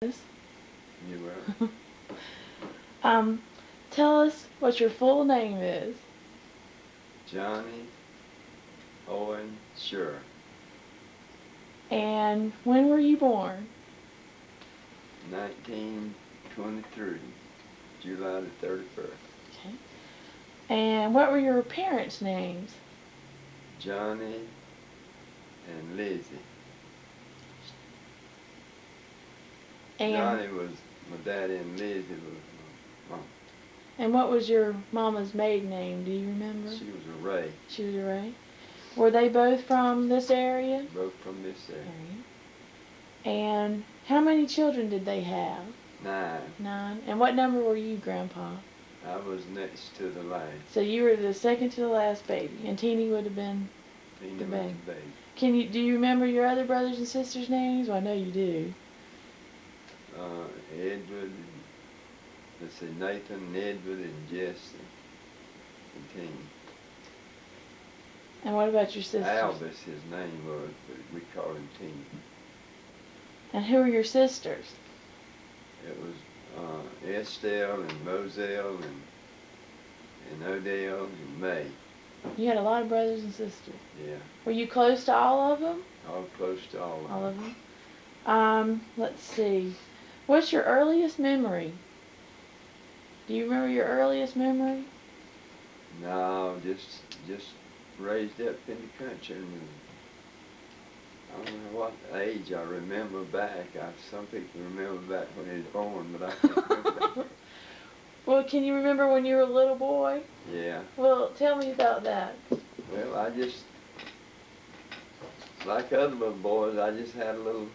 You will. um, Tell us what your full name is. Johnny Owen Sherron. And when were you born? 1923, July the 31st. Okay. And what were your parents' names? Johnny and Lizzie. And Johnny was my daddy and Lizzie was my mom. and what was your mama's maiden name? Do you remember? She was a Ray. She was a Ray. Were they both from this area? Both from this area. And how many children did they have? 9. 9. And what number were you, Grandpa? I was next to the last. So you were the second to the last baby, and Teeny would have been Teeny the was baby. the baby. Do you remember your other brothers and sisters' names? Well, I know you do. Edward, and, let's see, Nathan, and Edward, and Jesse, and Teeny. And what about your sisters? Albus, his name was, but we called him Teeny. And who are your sisters? It was Estelle and Moselle and Odell and May. You had a lot of brothers and sisters. Yeah. Were you close to all of them? All close to all of them. All of them. Let's see. What's your earliest memory? Do you remember your earliest memory? No, just raised up in the country. And I don't know what age I remember back. Some people remember back when they was born, but I can't remember back. Well, can you remember when you were a little boy? Yeah. Well, tell me about that. Well, I just, like other little boys, I just had a little,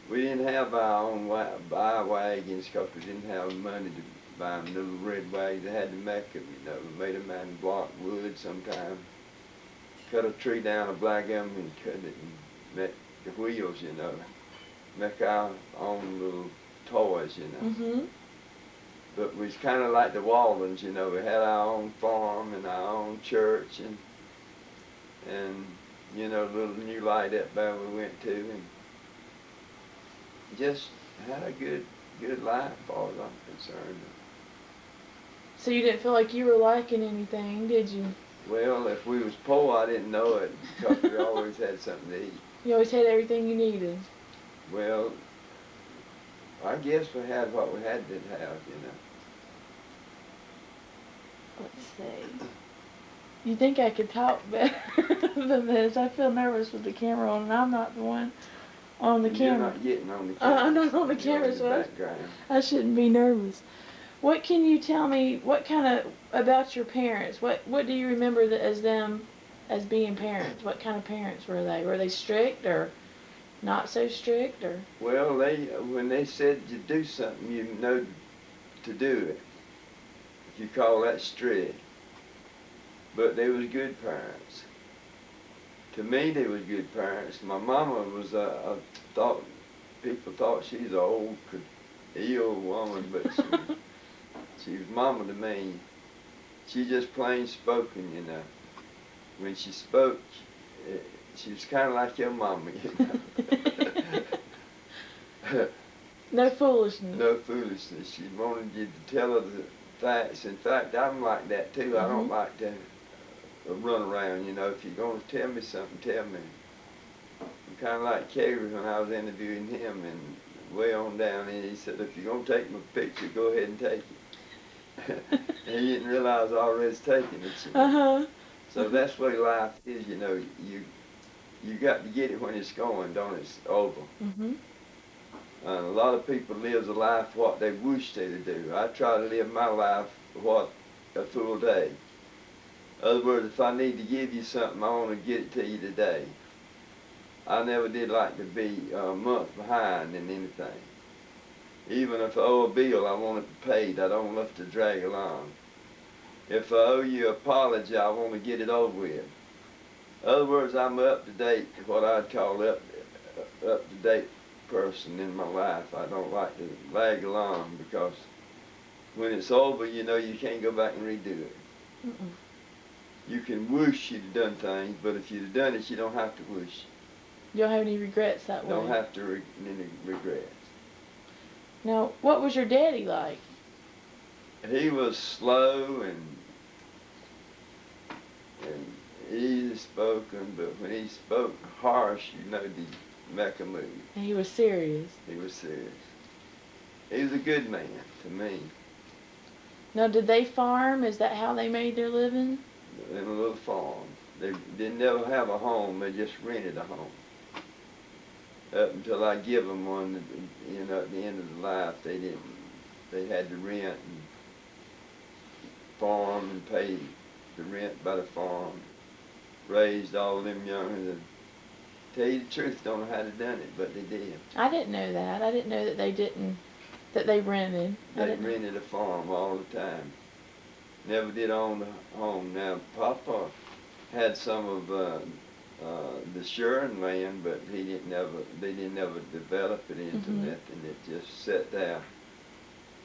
we didn't have our own buy wagons because we didn't have money to buy them little red wagons. They had to make them, you know. We made them out of block wood sometimes. Cut a tree down a black gum and cut it and make the wheels, you know. Make our own little toys, you know. Mm-hmm. But we was kind of like the Waldens, you know. We had our own farm and our own church and you know, little new light up there we went to, and just had a good life, as far as I'm concerned. So you didn't feel like you were lacking anything, did you? Well, if we was poor, I didn't know it because we always had something to eat. You always had everything you needed. Well, I guess we had what we had to have, you know. Let's see. You think I could talk better than this? I feel nervous with the camera on, and I'm not the one on the camera. You're not getting on the camera. I'm not on the camera, so I shouldn't be nervous. What can you tell me? What kind of about your parents? What do you remember as them as being parents? What kind of parents were they? Were they strict or not so strict or? Well, when they said you do something, you know to do it. If you call that strict. But they was good parents. To me, they was good parents. My mama was people thought she was an old, ill woman, but she was mama to me. She just plain spoken, you know. When she spoke, she was kind of like your mama, you know. No foolishness. No foolishness. She wanted you to tell her the facts. In fact, I'm like that too. I don't like to run around, you know. If you're going to tell me something, tell me. I'm kind of like Kerry when I was interviewing him, and way on down, and he said, if you're going to take my picture, go ahead and take it. And he didn't realize I was taking it. You know? So that's the way life is, you know. You got to get it when it's going, don't it? It's over. A lot of people live a life what they wish they'd do. I try to live my life what a full day. In other words, if I need to give you something, I want to get it to you today. I never did like to be a month behind in anything. Even if I owe a bill, I want it paid. I don't love to drag along. If I owe you an apology, I want to get it over with. In other words, I'm up to date, what I'd call up to date person in my life. I don't like to lag along because when it's over, you know you can't go back and redo it. You can wish you'd done things, but if you'd done it, you don't have to wish. You don't have any regrets that way? Don't have to any regrets. Now, what was your daddy like? He was slow and easy spoken, but when he spoke harsh, you know, he'd make a move. And he was serious. He was serious. He was a good man to me. Now, did they farm? Is that how they made their living? In a little farm. They didn't never have a home. They just rented a home. Up until I give them one, you know, at the end of the life, they didn't. They had to rent and farm and pay the rent by the farm. Raised all them young'uns. And tell you the truth, don't know how they done it, but they did. I didn't know that. I didn't know that they didn't. That they rented. They rented a farm all the time. Never did own a home. Now, Papa had some of the Sherron land, but they didn't ever develop it into nothing. It just sat there,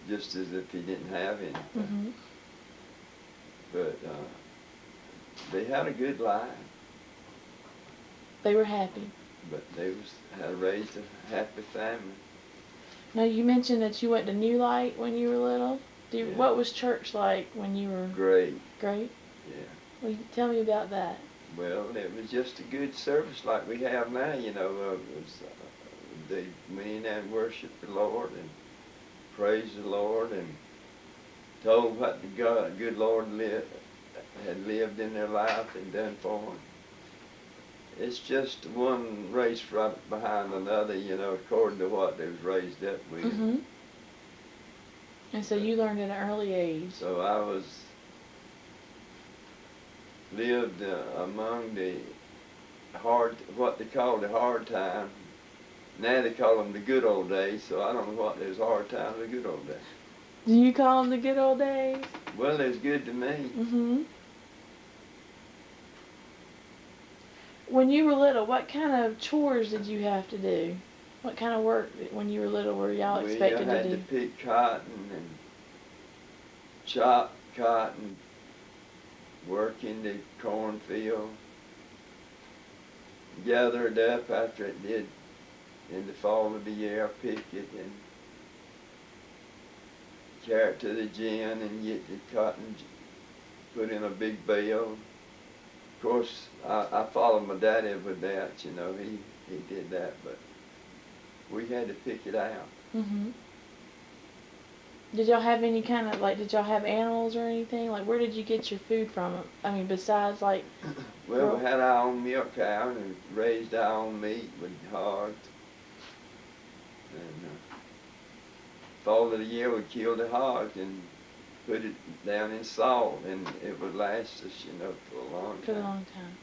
just as if he didn't have anything. But they had a good life. They were happy. But they had raised a happy family. Now, you mentioned that you went to New Light when you were little. Yeah. What was church like when you were... Great. Great? Yeah. Well, tell me about that. Well, it was just a good service like we have now, you know. They went in and worshiped the Lord and praised the Lord and told what the good Lord had lived in their life and done for them. It's just one race right behind another, you know, according to what they was raised up with. And so you learned at an early age. So I lived among the what they call the hard time. Now they call them the good old days, so I don't know what those hard times or good old days. Do you call them the good old days? Well, they was good to me. When you were little, what kind of chores did you have to do? What kind of work when you were little were y'all expected to do? We had to pick cotton and chop cotton, work in the cornfield, gather it up after it did in the fall of the year, pick it and carry it to the gin and get the cotton put in a big bale. Of course, I followed my daddy with that, you know, he did that, but we had to pick it out. Did y'all have any kind of, like, did y'all have animals or anything? Like, where did you get your food from? I mean, besides, like... Well, we had our own milk cow and raised our own meat with hogs. And fall of the year, we killed the hogs and put it down in salt, and it would last us, you know, for a long time. For a long time.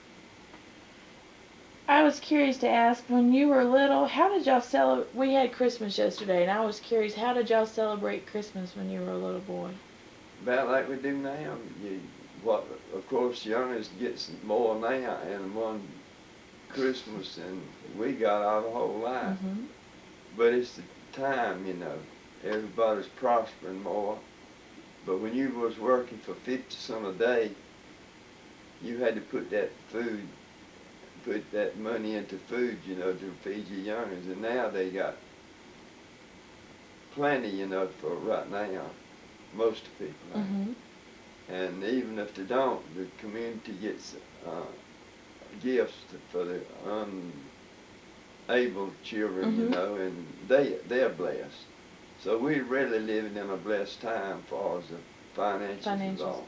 I was curious to ask, when you were little, how did y'all celebrate? We had Christmas yesterday, and I was curious, how did y'all celebrate Christmas when you were a little boy? About like we do now. Of course, youngest gets more now, and one Christmas, and we got our whole life. But it's the time, you know. Everybody's prospering more. But when you was working for 50 cents a day, you had to put that money into food, you know, to feed your youngers. And now they got plenty, you know, for right now, most people. And even if they don't, the community gets gifts for the unable children, you know, and they're blessed. So we're really living in a blessed time for as the finances is all.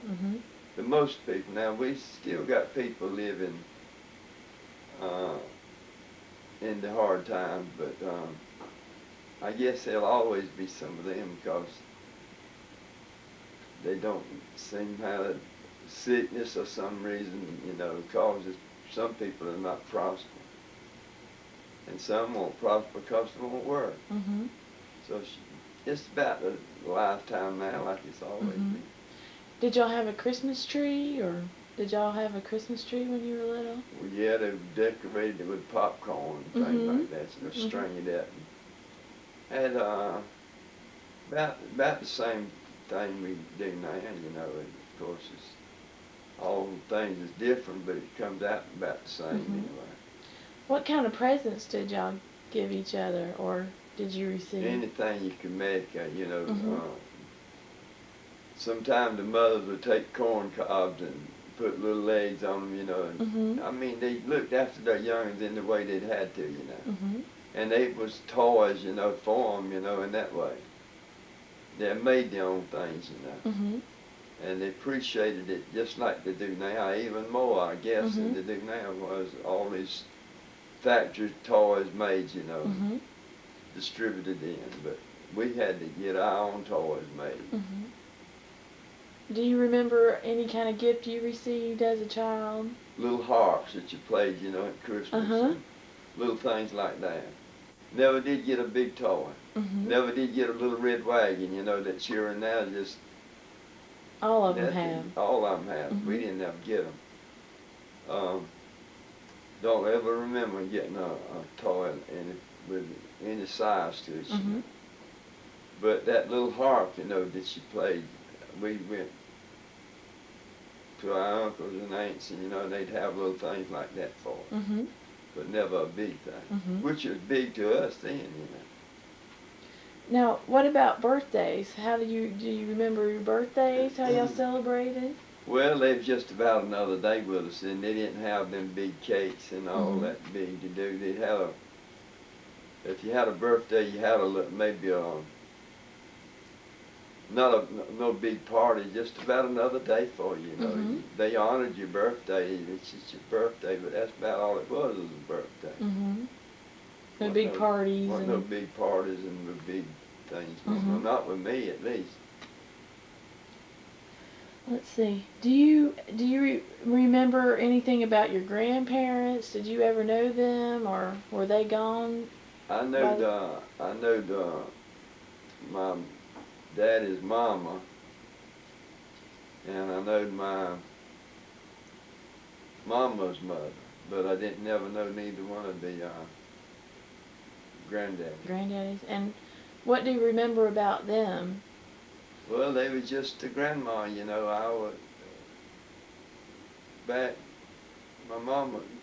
But most people, now we still got people living in the hard times, but I guess there'll always be some of them because they don't seem to have sickness or some reason, you know, causes some people are not prosper. And some won't prosper because they won't work. So it's about a lifetime now like it's always been. Did y'all have a Christmas tree, or did y'all have a Christmas tree when you were little? Well, yeah, they decorated it with popcorn and things like that, so they string it up. And about the same thing we do now, you know, and of course it's all things is different, but it comes out about the same anyway. What kind of presents did y'all give each other, or did you receive? Anything you could make, you know. Mm-hmm. Sometimes the mothers would take corn cobs and put little eggs on them, you know. And, Mm-hmm. I mean, they looked after their youngins in the way they'd had to, you know. Mm-hmm. And they was toys, you know, for them, you know, in that way. They made their own things, you know. Mm-hmm. And they appreciated it just like they do now, even more, I guess, Mm-hmm. than they do now, was all these factory toys made, you know, Mm-hmm. distributed in. But we had to get our own toys made. Mm-hmm. Do you remember any kind of gift you received as a child? Little harps that you played, you know, at Christmas. Uh-huh. And little things like that. Never did get a big toy. Mm-hmm. Never did get a little red wagon, you know, that children now just... All of them have. All of them have. Mm-hmm. We didn't ever get them. Don't ever remember getting a toy with any size to it. Mm-hmm. But that little harp, you know, that she played, we went to our uncles and aunts, and, you know, they'd have little things like that for us. Mm-hmm. But never a big thing, Mm-hmm. which was big to us then, you know. Now, what about birthdays? Do you remember your birthdays? How y'all celebrated? Well, they was just about another day with us, and they didn't have them big cakes and all Mm-hmm. that big to do. They'd have if you had a birthday, you had maybe no big party, just about another day for you, you know. Mm-hmm. They honored your birthday. It's just your birthday, but that's about all it was a birthday. Mm-hmm. No big parties. No big parties and no big things. Mm-hmm. No, not with me, at least. Let's see. Do you remember anything about your grandparents? Did you ever know them, or were they gone? I know my daddy's mama, and I know my mama's mother, but I didn't never know neither one of the granddaddies. And what do you remember about them? Well, they was just a grandma, you know.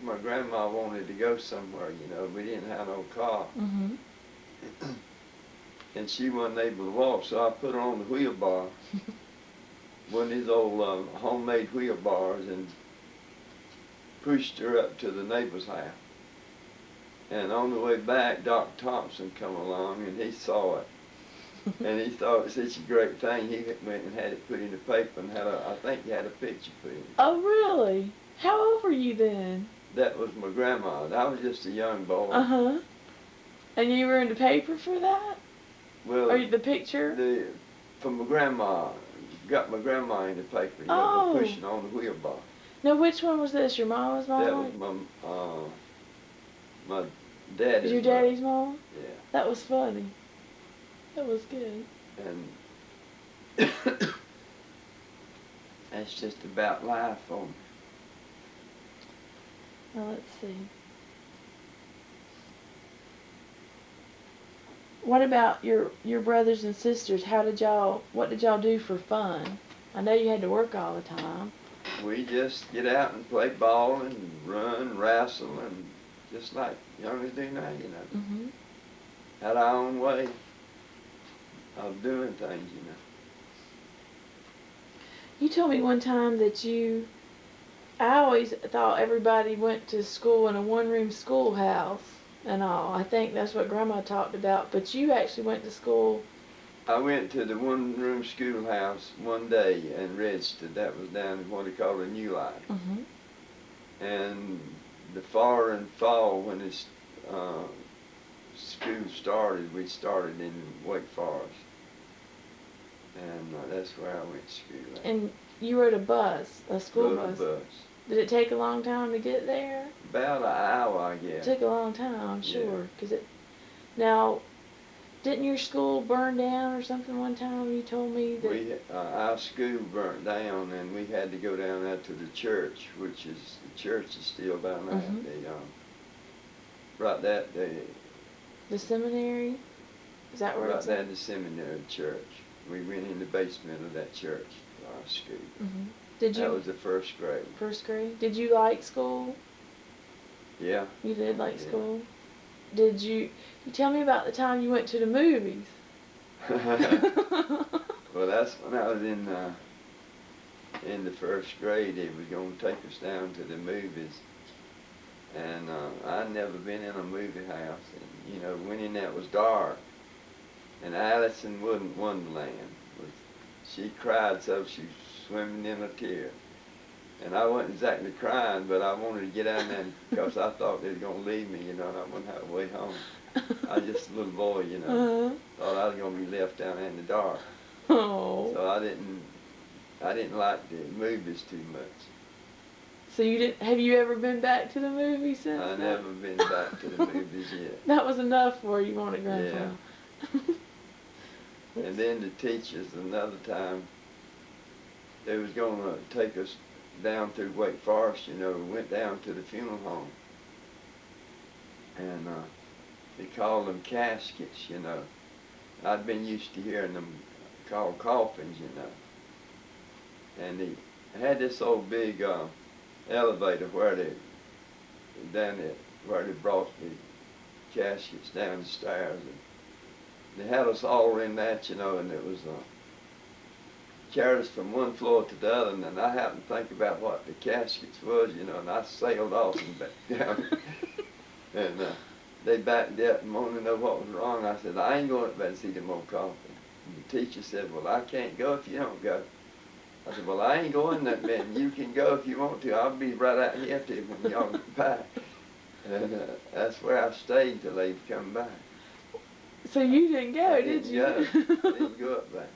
My grandma wanted to go somewhere, you know. We didn't have no car. Mm-hmm. And she wasn't able to walk, so I put her on the wheelbar, one of these old homemade wheelbars, and pushed her up to the neighbor's house. And on the way back, Dr. Thompson come along, and he saw it. And he thought it was such a great thing, he went and had it put in the paper, and I think he had a picture put in it. Oh, really? How old were you then? That was my grandma. I was just a young boy. Uh-huh. And you were in the paper for that? Well, or the picture? From my grandma. Got my grandma in the paper, you know, pushing on the wheelbar. Now, which one was this? Your mama's mom? That was my daddy's Your daddy's mom? Yeah. That was funny. That was good. And that's just about life for me. Now, let's see. What about your brothers and sisters? What did y'all do for fun? I know you had to work all the time. We just get out and play ball and run, wrestle, and just like youngers do now, you know. Mm-hmm. Had our own way of doing things, you know. You told me one time that I always thought everybody went to school in a one-room schoolhouse and all. I think that's what Grandma talked about, but you actually went to school. I went to the one-room schoolhouse one day and registered. That was down in what they call the New Life. Mm-hmm. And the following fall, when this school started, we started in Wake Forest. And that's where I went to school at. And you rode a school bus. Bus. Did it take a long time to get there? About an hour, I guess. It took a long time, I'm sure. Yeah. Now, didn't your school burn down or something one time? You told me that... Our school burnt down, and we had to go down there to the church, the church is still down there. Mm-hmm. The seminary? Is that where it's at? Right there, the seminary church. We went in the basement of that church, our school. Mm-hmm. That was the first grade. First grade. Did you like school? Yeah. You did like school? you tell me about the time you went to the movies? Well, that's when I was in the first grade. They was gonna take us down to the movies, and I'd never been in a movie house. And you know, went in there, it was dark, and Alice in Wonderland was. She cried so she was swimming in a tear. And I wasn't exactly crying, but I wanted to get out there because I thought they were going to leave me, you know, and I wouldn't have a way home. I was just a little boy, you know. Thought I was going to be left down there in the dark. Oh. So I didn't like the movies too much. So you didn't? Have you ever been back to the movies since? I've never been back to the movies yet. That was enough for you, wasn't it, Grandpa? Yeah. And then the teachers, another time, they was going to take us down through Wake Forest, you know. We went down to the funeral home, and they called them caskets, you know. I'd been used to hearing them called coffins, you know. And they had this old big elevator where where they brought the caskets down the stairs, and they had us all in that, you know, and it was carried us from one floor to the other, and then I happened to think about what the caskets was, you know, and I sailed off and back down. And they backed up and wanted to know what was wrong. I said, I ain't going to bed and see them old coffin. And the teacher said, well, I can't go if you don't go. I said, well, I ain't going that bed. You can go if you want to. I'll be right out here till when y'all get back. And that's where I stayed till they come back. So you didn't go, did you? I didn't go up there.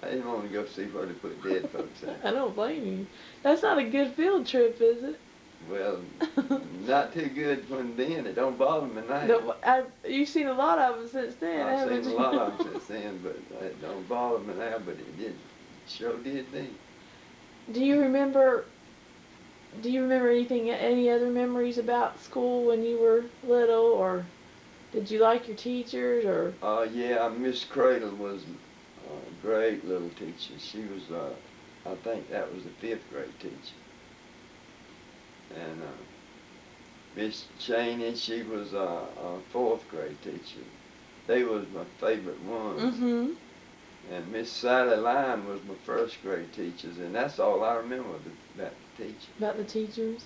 I didn't want to go see where they put dead folks at. I don't blame you. That's not a good field trip, is it? Well, not too good when then. It don't bother me now. No, you've seen a lot of them since then, haven't you? I've seen a lot of them since then, but it don't bother me now, but it did. It sure did then. Do you remember any other memories about school when you were little, or did you like your teachers, or? Yeah, Miss Cradle was a great little teacher. She was, I think that was the 5th grade teacher. And Miss Cheney, she was a 4th grade teacher. They was my favorite ones. Mm-hmm. And Miss Sally Lyon was my 1st grade teachers, and that's all I remember about the teachers. About the teachers?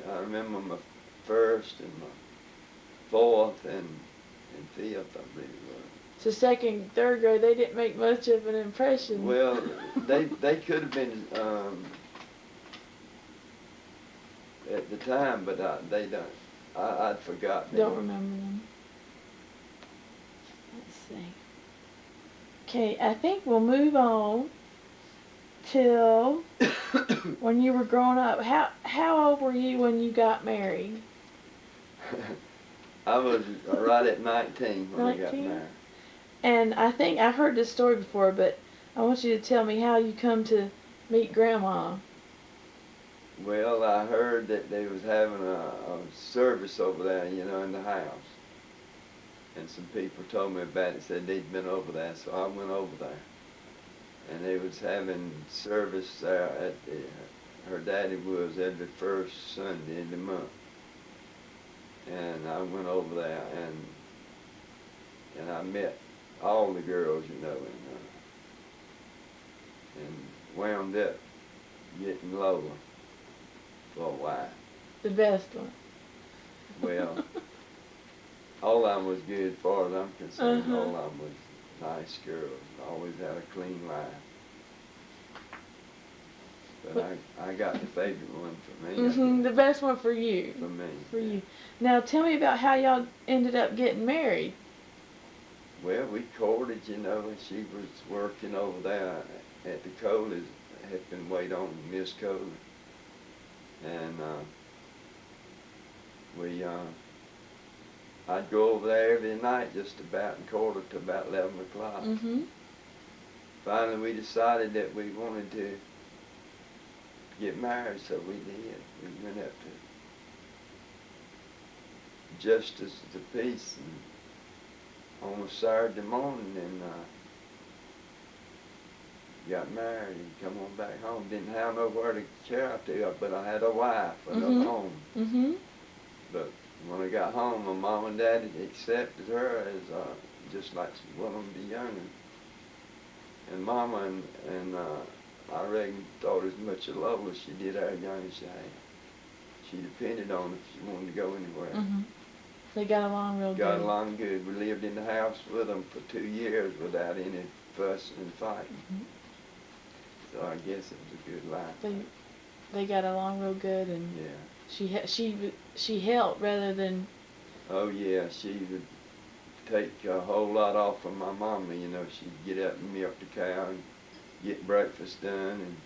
I remember my 1st and my 4th and 5th, I believe it was. So 2nd, 3rd grade, they didn't make much of an impression. Well, they could have been at the time, but they don't. I'd forgotten. Don't remember them. Let's see. Okay, I think we'll move on till when you were growing up. How old were you when you got married? I was right at 19 when 19? I got married. And I think I've heard this story before, but I want you to tell me how you come to meet Grandma. Well, I heard that they was having a service over there, you know, in the house. And some people told me about it, said they'd been over there, so I went over there. And they was having service there at her daddy was every first Sunday in the month. And I went over there, and I met all the girls, you know, and wound up getting Lola for a while. The best one. Well, all of them was good as far as I'm concerned. All of them was nice girls. Always had a clean life. But I got the favorite one for me. Mm-hmm, the best one for you. For me. For you. Now tell me about how y'all ended up getting married. Well, we courted, you know, and she was working over there at the Coley's, helping wait on Miss Coley. And I'd go over there every night just about and court her to about 11 o'clock. Mm-hmm. Finally, we decided that we wanted to get married, so we did. We went up to Justice of the Peace on a Saturday morning and got married and come on back home. Didn't have nowhere to carry to, but I had a wife and a home. Mm-hmm. But When I got home, my mom and daddy accepted her as just like she wanted to be younger. And Mama and I reckon thought as much of Lola as she did our youngest child. She depended on her if she wanted to go anywhere. Mm-hmm. They got along real good. Got along good. We lived in the house with them for 2 years without any fuss and fighting. Mm-hmm. So I guess it was a good life. They got along real good, and yeah. She helped rather than. Oh yeah, she would take a whole lot off from my mama. You know, she'd get up and milk the cow and get breakfast done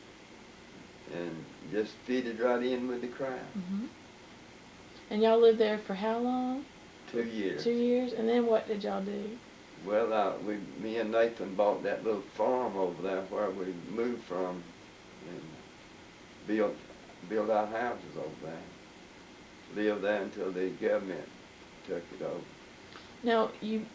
and just fit right in with the crowd. Mm-hmm. And y'all lived there for how long? 2 years. 2 years, and then what did y'all do? Well, me and Nathan bought that little farm over there where we moved from, and built our houses over there. Lived there until the government took it over. Now you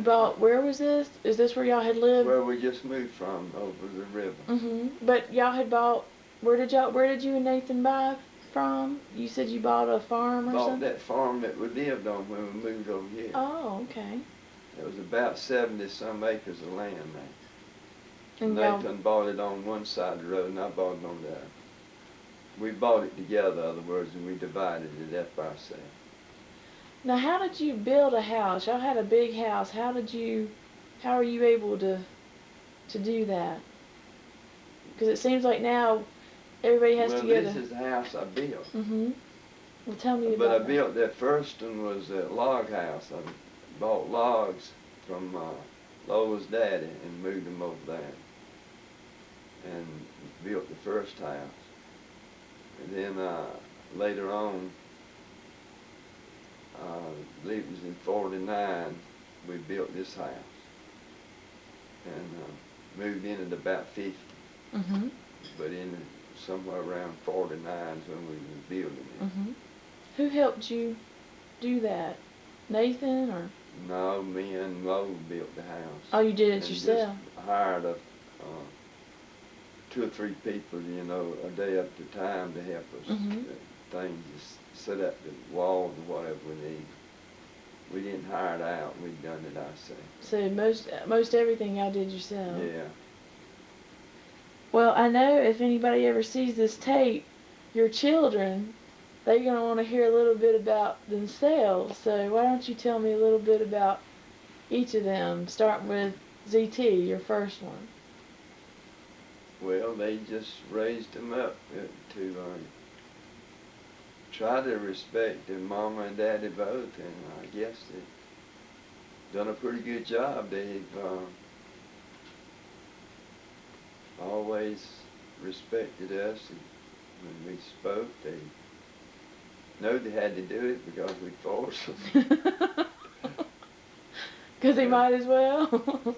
bought. Where was this? Is this where y'all had lived? Where we just moved from, over the river. Mm-hmm. But y'all had bought. Where did you and Nathan buy from? You said you bought a farm or something? Bought that farm that we lived on when we moved over here. Oh, okay. It was about 70-some acres of land there. And Nathan bought it on one side of the road, and I bought it on the other. We bought it together, in other words, and we divided it up ourselves. Now, how did you build a house? Y'all had a big house. How are you able to do that? Because it seems like now everybody has to get Well, this is the house I built. Mm-hmm. Well, tell me about But I that. built that first one was a log house. I bought logs from Lola's daddy and moved them over there and built the first house. And then later on, I believe it was in 49, we built this house and moved in at about 50. Mm-hmm. But in somewhere around 49 is when we were building it. Mm-hmm. Who helped you do that? Nathan or? No, me and Lo built the house. Oh, you did it and yourself? Just hired 2 or 3 people, you know, a day at a time to help us. Mm-hmm. Things, just set up the walls or whatever we need. We didn't hire it out. We'd done it ourselves. So most everything y'all did yourself? Yeah. Well, I know if anybody ever sees this tape, your children, they're going to want to hear a little bit about themselves. So why don't you tell me a little bit about each of them, starting with ZT, your first one. Well, they just raised them up to try to respect their mama and daddy both, and I guess they've done a pretty good job. They've always respected us, and when we spoke, they know they had to do it because we forced them. Because they might as well.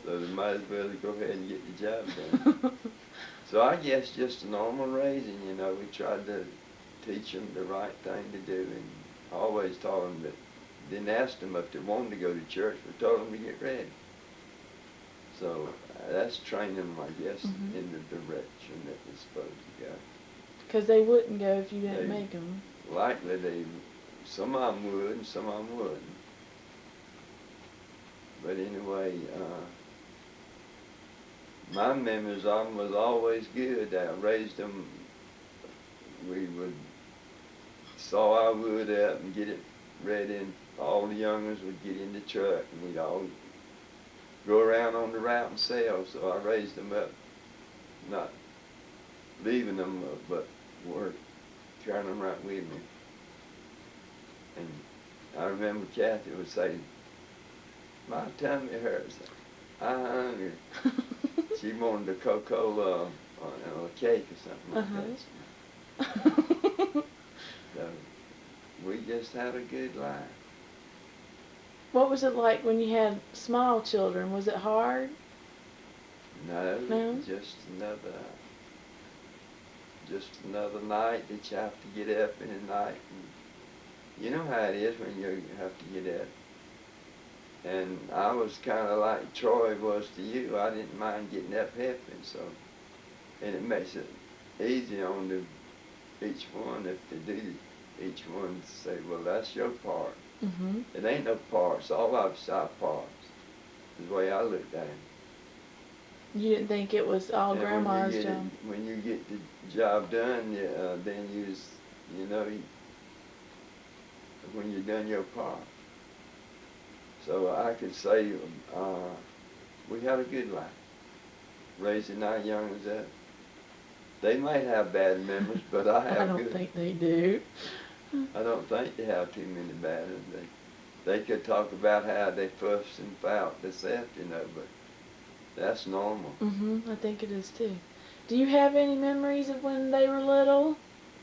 So they might as well go ahead and get the job done. So I guess just a normal raising, you know, we tried to teach them the right thing to do, and always taught them that, didn't ask them if they wanted to go to church, we told them to get ready. So that's training them, I guess, in the direction that they're supposed to go. Because they wouldn't go if you didn't make them. Likely some of them would and some of them wouldn't. But anyway, my memories of them was always good. I raised them, we would saw our wood out and get it ready, and all the youngers would get in the truck, and we'd all go around on the route and sell. So I raised them up, not leaving them, but carrying them right with me. And I remember Kathy would say, "My tummy hurts, I'm hungry." She wanted a Coca-Cola or a cake or something like that. So we just had a good life. What was it like when you had small children? Was it hard? No, just another night that you have to get up in the night. And you know how it is when you have to get up. And I was kind of like Troy was to you. I didn't mind getting up helping, so, and it makes it easy on each one if they do each one say, well, that's your part. Mhm. It ain't no parts. All of us are parts. Is the way I looked at it. You didn't think it was all And Grandma's job? when you get the job done, then you know, when you done your part. So I could say we had a good life, raising our young ones up. They might have bad memories, but I have I don't good. think they do. I don't think they have too many bad ones. They could talk about how they fussed and fought themselves, you know, but that's normal. I think it is too. Do you have any memories of when they were little?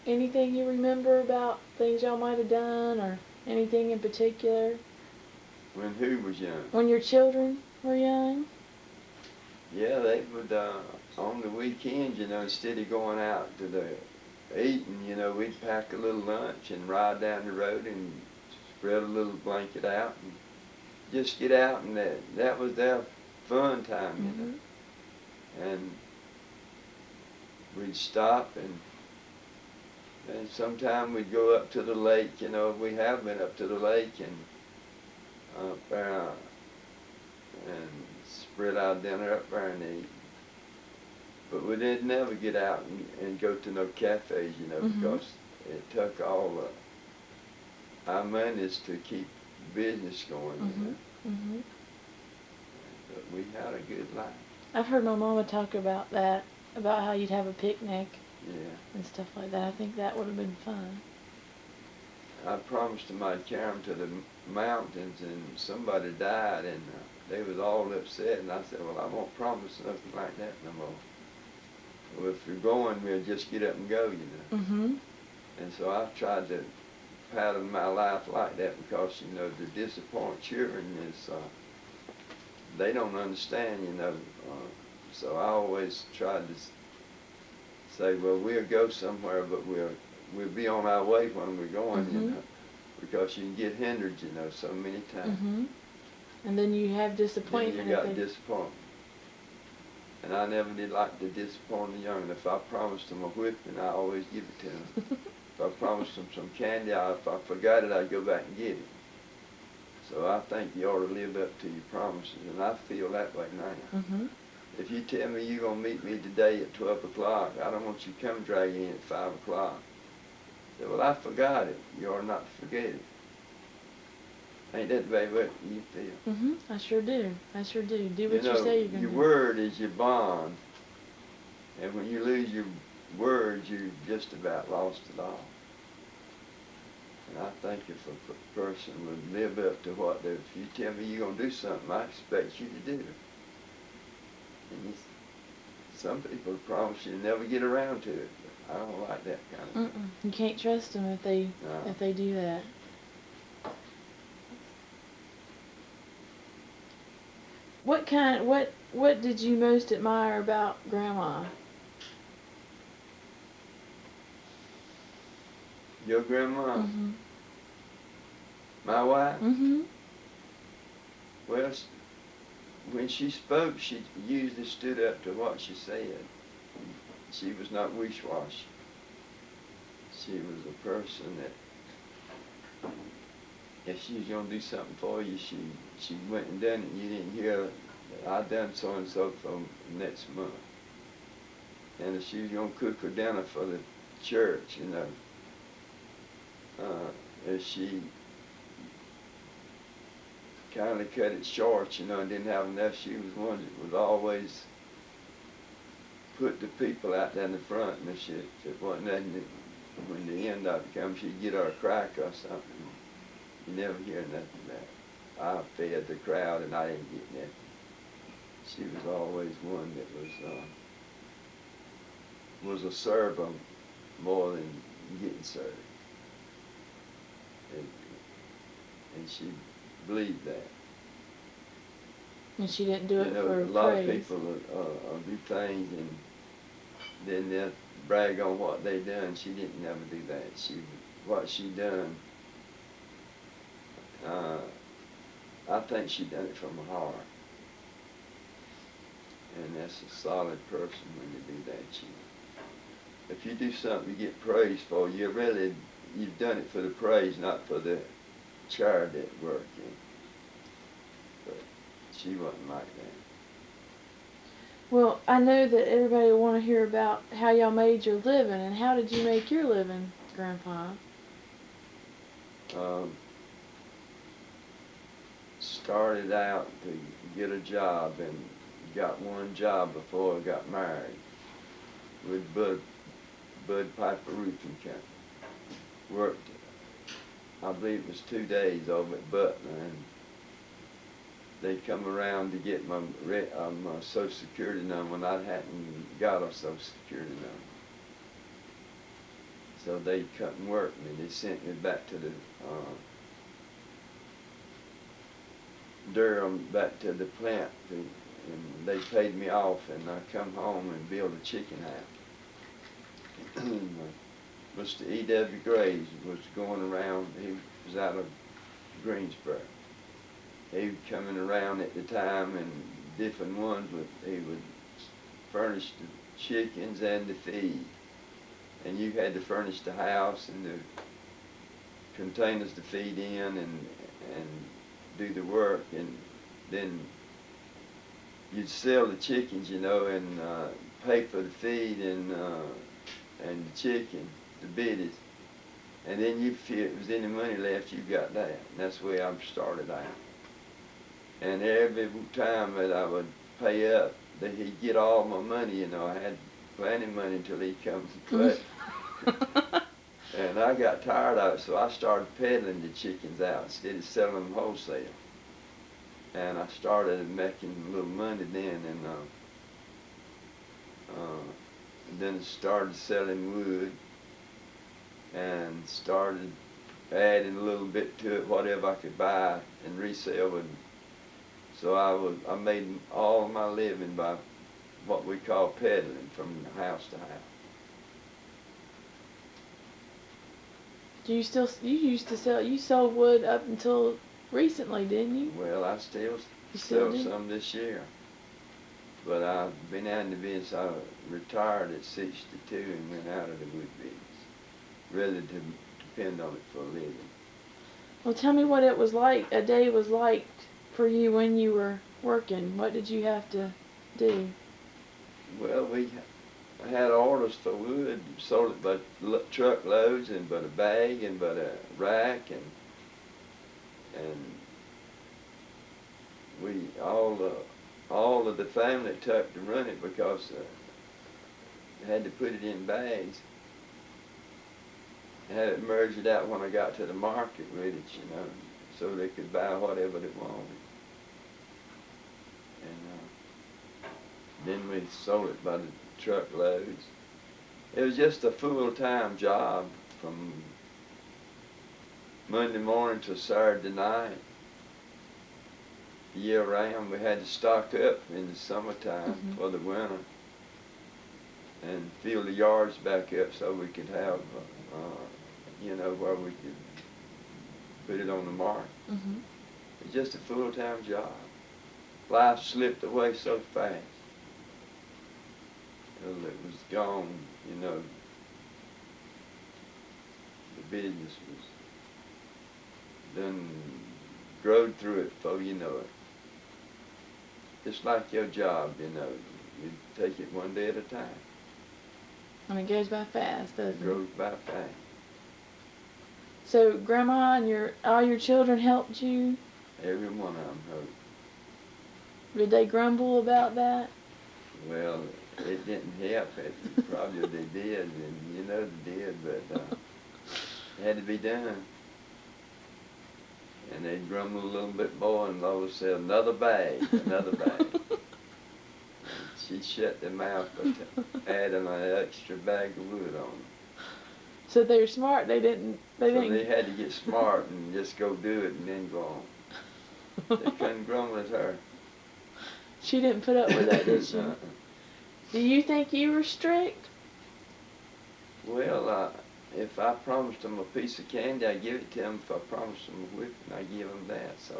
Anything you remember about things y'all might have done, or anything in particular? When who was young? When your children were young? Yeah, they would, on the weekends, you know, instead of going out to the eating, you know, we'd pack a little lunch and ride down the road and spread a little blanket out and just get out, and that was their fun time, you know. And we'd stop, and sometime we'd go up to the lake, you know. We have been up to the lake and and spread our dinner up there and eat. But we didn't never get out and go to no cafes, you know, because it took all our monies to keep business going, you know. But we had a good life. I've heard my mama talk about that, about how you'd have a picnic and stuff like that. I think that would have been fun. I promised them I'd carry them to the mountains, and somebody died, and they was all upset, and I said, well, I won't promise nothing like that no more. Well, if you're going, we'll just get up and go, you know. And so I've tried to pattern my life like that, because, you know, to disappoint children is, they don't understand, you know. So I always tried to say, well, we'll go somewhere, but we'll be on our way when we're going, you know, because you can get hindered, you know, so many times. And then you have disappointment. Then you got disappointment. And I never did like to disappoint the young. If I promised them a whipping, I always give it to them. If I promised them some candy, if I forgot it, I'd go back and get it. So I think you ought to live up to your promises, and I feel that way now. If you tell me you're going to meet me today at 12 o'clock, I don't want you to come drag in at 5 o'clock. Say, well, I forgot it. You ought not to forget it. Ain't that the way what you feel? I sure do. I sure do. Do what you say you're going to do. Your word is your bond. And when you lose your words, you just about lost it all. And I think if a person would live up to if you tell me you're going to do something, I expect you to do it. And some people promise you never get around to it, but I don't like that kind of thing. You can't trust them if they do that. What did you most admire about Grandma? Your grandma? My wife? Well, when she spoke, she usually stood up to what she said. She was not wish-washy. She was a person that, if she was going to do something for you, she went and done it, and you didn't hear that I done so-and-so for next month. And if she was going to cook her dinner for the church, you know, if she kind of cut it short, you know, and didn't have enough, she was one that would always put the people out there in the front, and if it wasn't nothing, when the end of it comes, she'd get her a crack or something. You never hear nothing about it. I fed the crowd, and I didn't get nothing. She was always one that was a server more than getting served. And she believed that. And she didn't do it for praise. A lot of people do things, and then they'll brag on what they done. She didn't never do that. What she done, I think she done it from her heart. And that's a solid person when you do that. If you do something you get praise for, you really you've done it for the praise, not for the charity work. But she wasn't like that. Well, I know that everybody will want to hear about how y'all made your living, and how did you make your living, Grandpa? Started out to get a job, and got one job before I got married with Bud Piper Roofing Company. Worked, I believe it was 2 days over at Butler, and they come around to get my Social Security number, and I hadn't got a Social Security number. So they couldn't work me. They sent me back to the Durham, back to the plant, and they paid me off, and I come home and built a chicken house. Mr. E.W. Graves was going around. He was out of Greensboro. He was coming around at the time, and different ones he would furnish the chickens and the feed. And you had to furnish the house and the containers to feed in, and do the work, and then you'd sell the chickens, you know, and pay for the feed and the chicken, the biddies, and then if there was any money left, you got that. And that's the way I started out. And every time that I would pay up, he'd get all my money, you know. I had plenty of money until he comes and collect. And I got tired of it, so I started peddling the chickens out instead of selling them wholesale. And I started making a little money then, and then started selling wood, and started adding a little bit to it, whatever I could buy and resell. And so I made all my living by what we call peddling from house to house. You used to sell, you sold wood up until recently, didn't you? Well, I still sell some this year. But I've been out in the business. I retired at 62 and went out of the wood business, rather to depend on it for a living. Well, tell me what it was like, a day was like for you when you were working. What did you have to do? Well, we had orders for wood, sold it by truckloads, and by the bag, and by the rack, and we all of the family took to run it, because they had to put it in bags. I had it merged out when I got to the market with it, you know, so they could buy whatever they wanted. And then we sold it by the truckloads. It was just a full-time job from Monday morning till Saturday night. Year round, we had to stock up in the summertime for the winter, and fill the yards back up so we could have, you know, where we could put it on the market. It's just a full-time job. Life slipped away so fast. It was gone, you know. The business was done, growed through it before you know it. Just like your job, you know. You take it one day at a time. And it goes by fast, doesn't it? It goes by fast. So, Grandma and all your children helped you? Every one of them helped. Did they grumble about that? Well, it didn't help. Probably they did, and you know they did, but it had to be done. And they'd grumble a little bit more, and Lola said, another bag, another bag. She shut their mouth by adding an extra bag of wood on them. So they were smart. They didn't. So they had to get smart and just go do it and then go on. They couldn't grumble at her. She didn't put up with that, did she? Do you think you were strict? Well, if I promised them a piece of candy, I give it to them. If I promised them a whipping, I give them that. So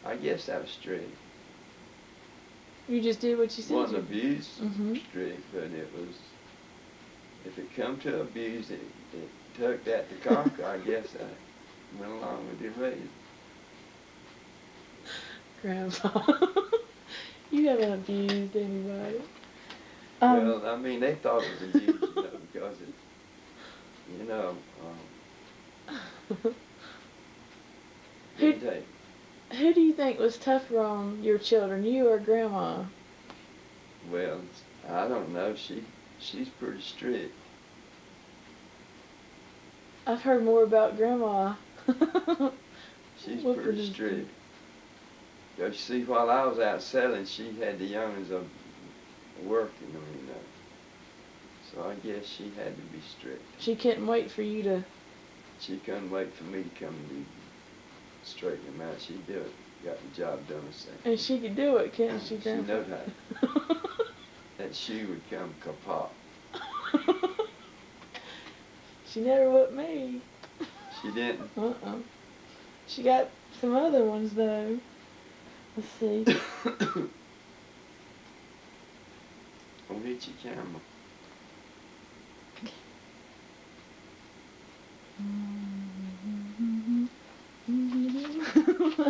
I guess I was strict. You just did what you said. It wasn't abuse strict, but it was, if it come to abuse, it took that to conquer, I guess I went along with the raising. Grandpa, you haven't abused anybody. Well, I mean, they thought it was abuse, because it, you know, who, didn't take. who do you think was tougher on your children, you or Grandma? Well, I don't know. She's pretty strict. I've heard more about Grandma. She's pretty strict. Because, see, while I was out selling, she had the youngins up working, so I guess she had to be strict. She couldn't wait for you to... She couldn't wait for me to come and straighten them out. She'd do it. Got the job done herself. And she could do it, couldn't she, Grandpa? She knowed how. That shoe would come kaput. She never whipped me. She didn't? She got some other ones, though. Let's see. Don't hit your camera.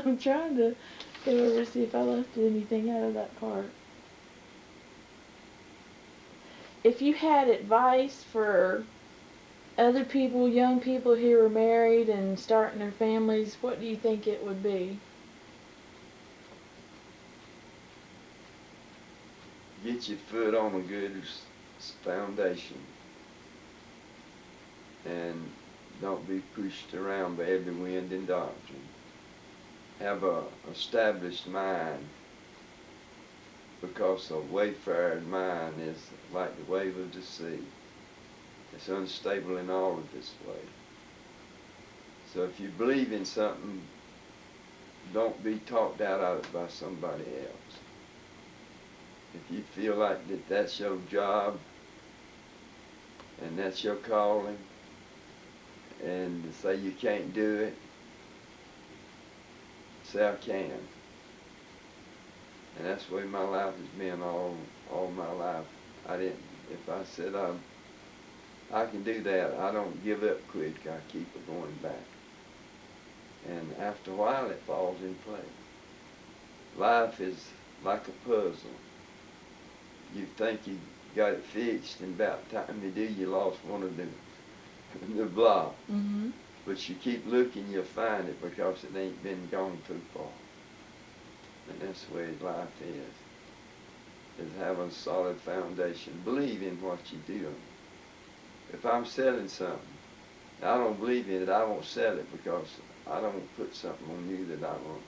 I'm trying to go over to see if I left anything out of that part. If you had advice for other people, young people who are married and starting their families, what do you think it would be? Get your foot on a good foundation. And don't be pushed around by every wind and doctrine. Have a established mind, because a wayfaring mind is like the wave of the sea. It's unstable in all of its way. So if you believe in something, don't be talked out of it by somebody else. If you feel like that's your job and that's your calling, and to say you can't do it, say I can. And that's the way my life has been all my life. If I said I can do that, I don't give up quick. I keep it going back. And after a while, it falls in place. Life is like a puzzle. You think you got it fixed, and about the time you do, you lost one of the blocks. Mm-hmm. But you keep looking, you'll find it, because it ain't been gone too far. And that's the way life is having a solid foundation. Believe in what you do. If I'm selling something, I don't believe in it, I won't sell it, because I don't put something on you that I won't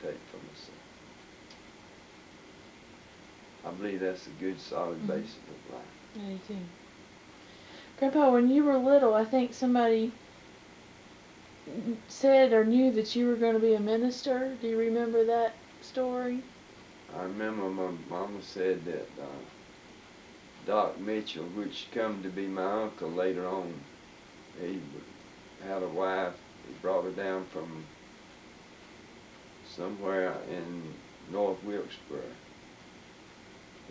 take for myself. I believe that's a good, solid basis of life. I do too. Grandpa, when you were little, I think somebody said or knew that you were going to be a minister. Do you remember that story? I remember my mama said that Doc Mitchell, which come to be my uncle later on, he had a wife. He brought her down from somewhere in North Wilkesboro.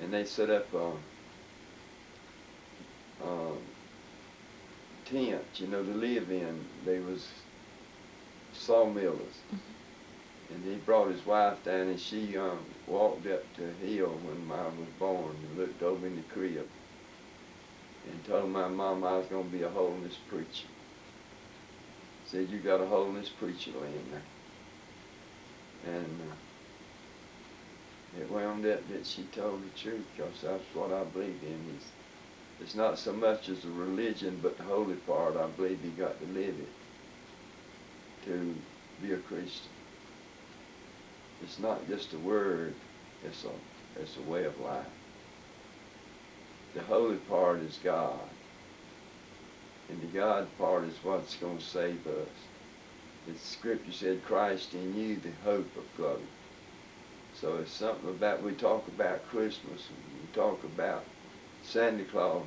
And they set up a tent, to live in. They was sawmillers. Mm-hmm. And he brought his wife down, and she walked up to the hill when Mom was born and looked over in the crib and told my mom I was going to be a holiness preacher. Said, you got a holiness preacher laying there. And it wound up that she told the truth, because that's what I believe in. It's not so much as a religion, but the holy part, I believe you got to live it to be a Christian. It's not just a word, it's a way of life. The holy part is God. And the God part is what's going to save us. The scripture said, Christ in you, the hope of glory. So it's something about, we talk about Christmas, and we talk about Santa Claus,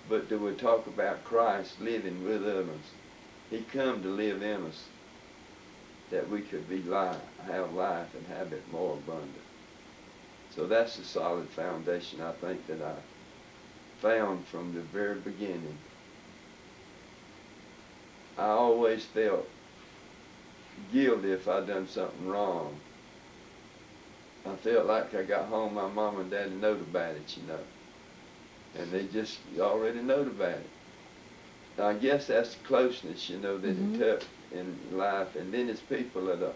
but do we talk about Christ living within us? He come to live in us, that we could have life and have it more abundant. So that's the solid foundation I think that I found from the very beginning. I always felt guilty if I done something wrong. I felt like I got home, my mom and daddy knowed about it, you know. And they just already knowed about it. I guess that's the closeness, you know, that it took in life. And then it's people that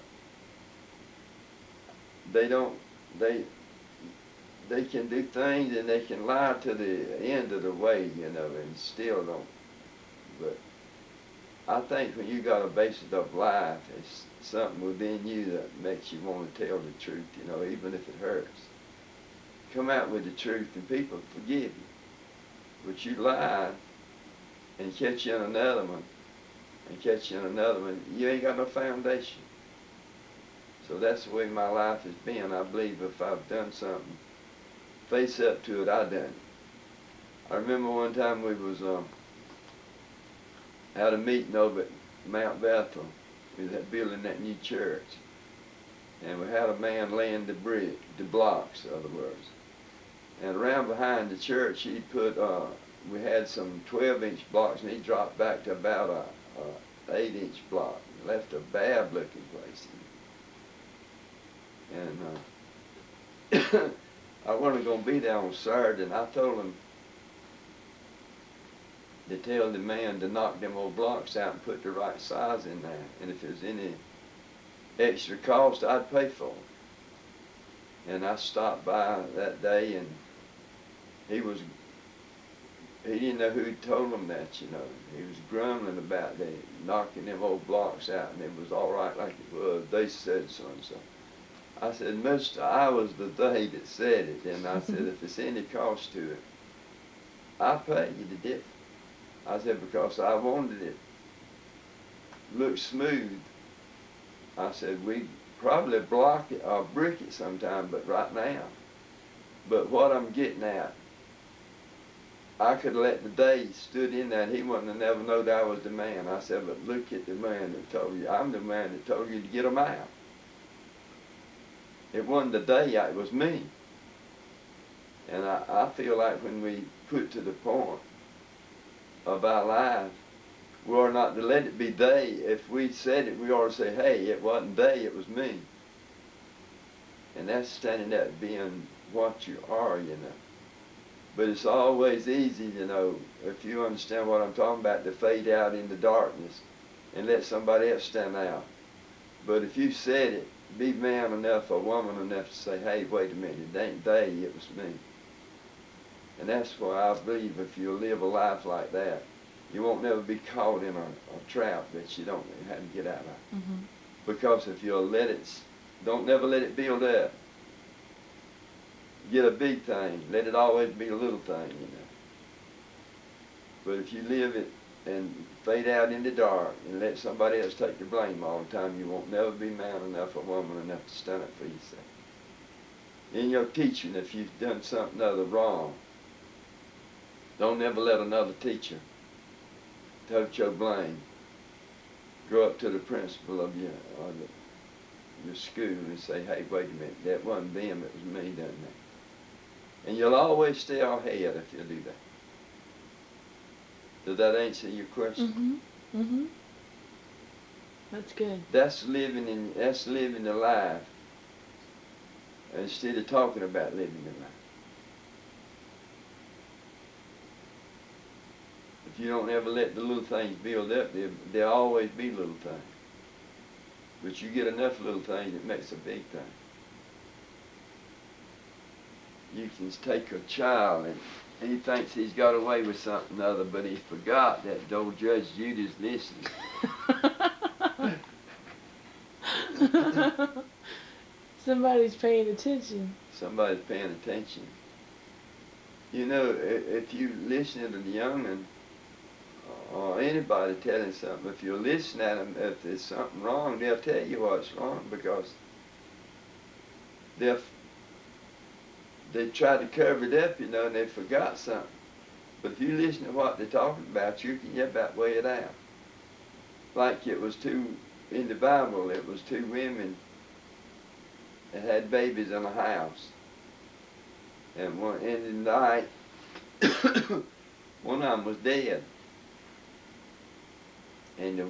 they can do things and they can lie to the end of the way, you know, and still don't. But I think when you got a basis of life, it's something within you that makes you want to tell the truth, you know, even if it hurts. Come out with the truth and people forgive you. But you lie and catch you in another one, and catch you in another one, you ain't got no foundation. So that's the way my life has been. I believe if I've done something, face up to it, I done it. I remember one time we was had a meeting over at Mount Bethel. We was building that new church. And we had a man laying the blocks, in other words. And around behind the church, he put, we had some 12-inch blocks, and he dropped back to about a 8-inch block. Left a bad looking place. And I wasn't going to be there on Saturday, and I told him to tell the man to knock them old blocks out and put the right size in there. And if there's any extra cost, I'd pay for it. And I stopped by that day, and he didn't know who told him that, you know. He was grumbling about knocking them old blocks out, and it was all right like it was. They said so and so. I said, mister, I was the day that said it. And I said, if it's any cost to it, I'll pay you the difference. I said, because I wanted it look smooth. I said, we probably block it or brick it sometime, but right now. But what I'm getting at, I could have let the day stood in that. He wouldn't have never known I was the man. I said, but look at the man that told you. I'm the man that told you to get them out. It wasn't the day, it was me. And I feel like when we put to the point of our life, we are not to let it be they. If we said it, we ought to say, hey, it wasn't they, it was me. And that's standing up being what you are, you know. But it's always easy, you know, if you understand what I'm talking about, to fade out into darkness and let somebody else stand out. But if you said it, be man enough or woman enough to say, hey, wait a minute, it ain't they, it was me. And that's why I believe if you live a life like that, you won't never be caught in a trap that you don't know how to get out of. Because if you'll don't never let it build up. Get a big thing, let it always be a little thing, you know. But if you live it and fade out in the dark and let somebody else take the blame all the time, you won't never be man enough or woman enough to stand up for yourself. In your teaching, if you've done something other wrong, don't ever let another teacher take your blame. Go up to the principal of your school and say, hey, wait a minute, that wasn't them, it was me done that. And you'll always stay ahead if you do that. Does that answer your question? That's good. That's living the life instead of talking about living the life. If you don't ever let the little things build up, there'll always be little things. But you get enough little things, it makes a big thing. You can take a child and he thinks he's got away with something other, but he forgot that old Judge Judy's listening. Somebody's paying attention. Somebody's paying attention. You know, if you listen to the young'un or anybody telling something, if you listen at them, if there's something wrong, they'll tell you what's wrong because they tried to cover it up, you know, and they forgot something. But if you listen to what they're talking about, you can about weigh it out. Like it was in the Bible, it was two women that had babies in a house. And in the night, one of them was dead. And the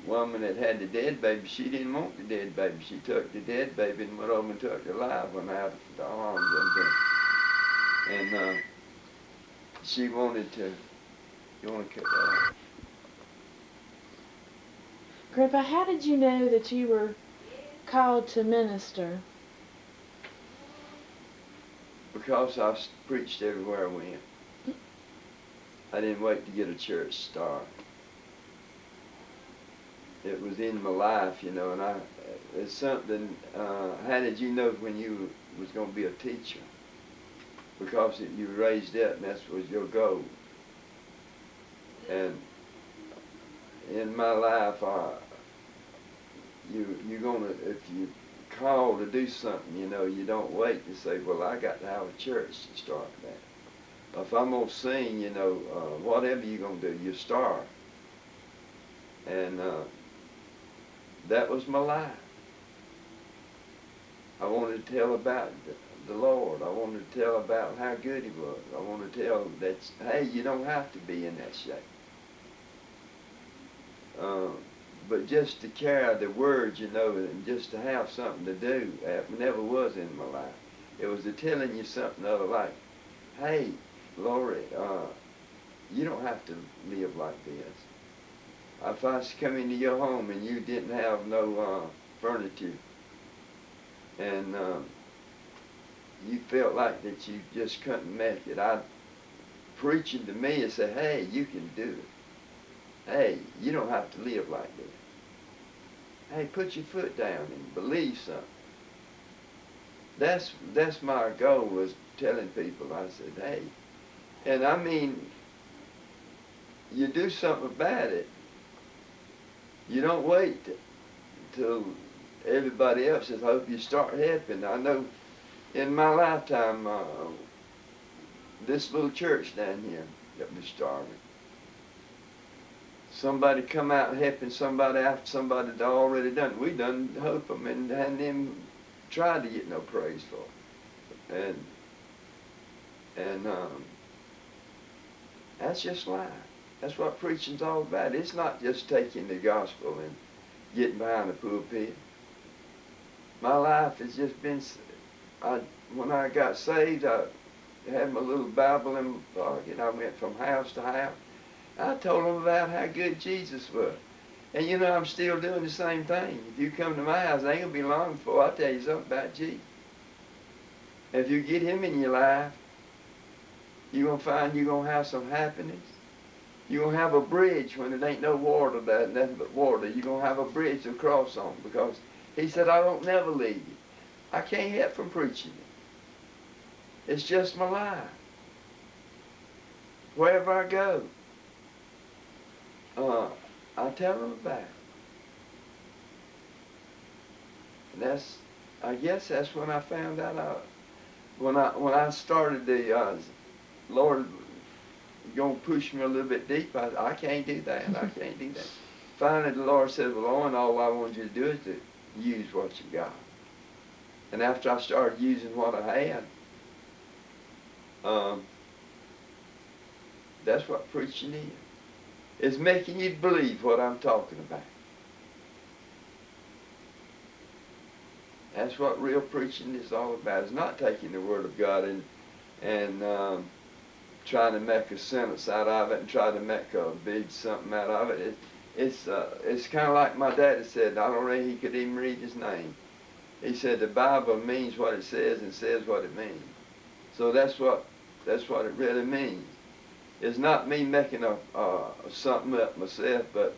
woman that had the dead baby, she didn't want the dead baby. She took the dead baby and went over and took the live one out of the arms and she wanted to. You want to cut that out? Grandpa, how did you know that you were called to minister? Because I preached everywhere I went. I didn't wait to get a church start. It was in my life, you know, and it's something. How did you know when you was going to be a teacher? Because you were raised up, and that was your goal. And in my life, you're gonna, if you call to do something, you know, you don't wait to say, well, I got to have a church to start that. If I'm gonna sing, you know, whatever you're gonna do, you start. And that was my life. I wanted to tell about the Lord. I wanted to tell about how good He was. I wanted to tell that, hey, you don't have to be in that shape. But just to carry the word, you know, and just to have something to do, that never was in my life. It was the telling you something other like, hey, Lori, you don't have to live like this. If I was come into your home and you didn't have no furniture, and you felt like that you just couldn't make it, preaching to me and say, hey, you can do it. Hey, you don't have to live like this. Hey, put your foot down and believe something. That's my goal, was telling people. I said, hey, and I mean, you do something about it. You don't wait till everybody else says, I hope you start helping. I know in my lifetime, this little church down here that we started, somebody come out helping somebody after somebody had already done it. We done help them and hadn't even tried to get no praise for it. And that's just life. That's what preaching's all about. It's not just taking the gospel and getting behind the pulpit. My life has just been, when I got saved, I had my little Bible in my pocket. I went from house to house. I told them about how good Jesus was. And you know, I'm still doing the same thing. If you come to my house, it ain't going to be long before I tell you something about Jesus. If you get Him in your life, you're going to find you're going to have some happiness. You're going to have a bridge when there ain't no water there, nothing but water. You're going to have a bridge to cross on, because He said, I don't never leave you. I can't help from preaching it. It's just my life. Wherever I go, I tell them about it. And I guess that's when I found out. When I started the Lord gonna push me a little bit deep, I can't do that. I can't do that. Finally, the Lord said, well, Owen, all I want you to do is to use what you got. And after I started using what I had, that's what preaching is. It's making you believe what I'm talking about. That's what real preaching is all about. It's not taking the Word of God and trying to make a sentence out of it and trying to make a big something out of it. It's kind of like my daddy said. I don't think he could even read his name. He said the Bible means what it says and says what it means. So that's what it really means. It's not me making something up myself, but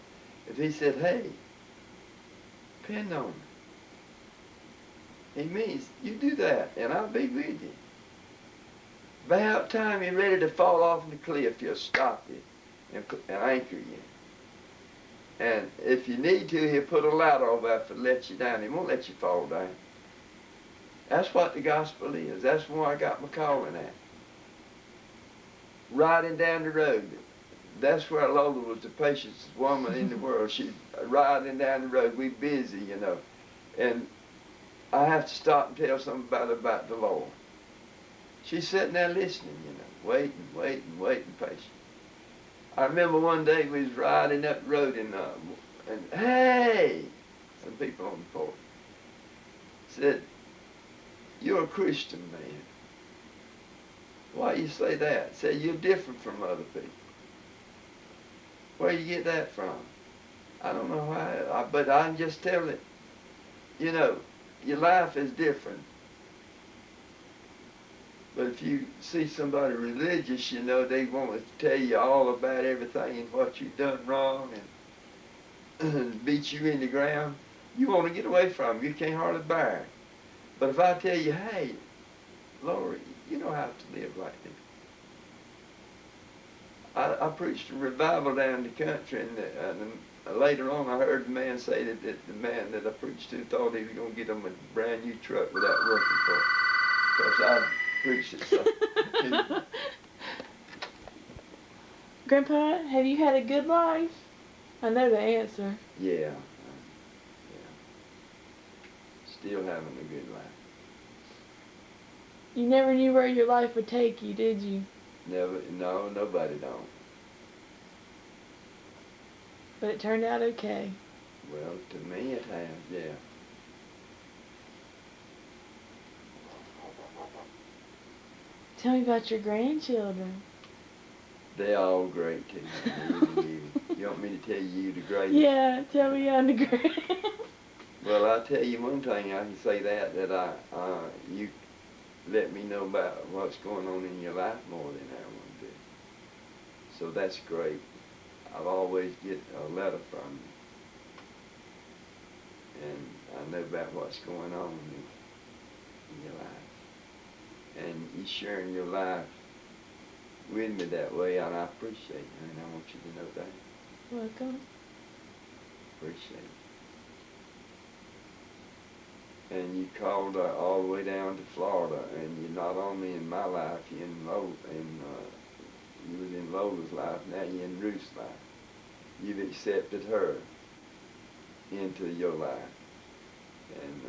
if he said, hey, depend on it, he means you do that and I'll be with you. About time you're ready to fall off the cliff, he'll stop you and anchor you. And if you need to, he'll put a ladder over there to let you down. He won't let you fall down. That's what the gospel is. That's where I got my calling at. Riding down the road. That's where Lola was the patientest woman in the world. She riding down the road. We busy, you know. And I have to stop and tell somebody about the Lord. She's sitting there listening, waiting patient. I remember one day we was riding up the road and hey, some people on the porch said, "You're a Christian man." "Why you say that?" Said, "You're different from other people." "Where you get that from?" "I don't know why, but I can just tell it. Your life is different. But if you see somebody religious, they want to tell you all about everything and what you've done wrong and beat you in the ground. You want to get away from them. You can't hardly bear it. But if I tell you, hey, Lord, you don't have to live like this." I preached a revival down in the country, and later on I heard the man say that the man that I preached to thought he was going to get him a brand new truck without working for it. Because I preached it so. Grandpa, have you had a good life? I know the answer. Yeah. Still having a good life. You never knew where your life would take you, did you? Never. No, nobody don't. But it turned out okay. Well, to me it has, yeah. Tell me about your grandchildren. They're all great too. Really. You want me to tell you the greatest? Yeah, tell me I'm the greatest. Well, I'll tell you one thing. I can say that you let me know about what's going on in your life more than anyone do. So that's great. I'll always get a letter from you, and I know about what's going on in your life. And you sharing your life with me that way, and I appreciate it, and I want you to know that. Welcome. Appreciate it. And you called all the way down to Florida, and you're not only in my life, you're you was in Lola's life, now you're in Ruth's life. You've accepted her into your life. And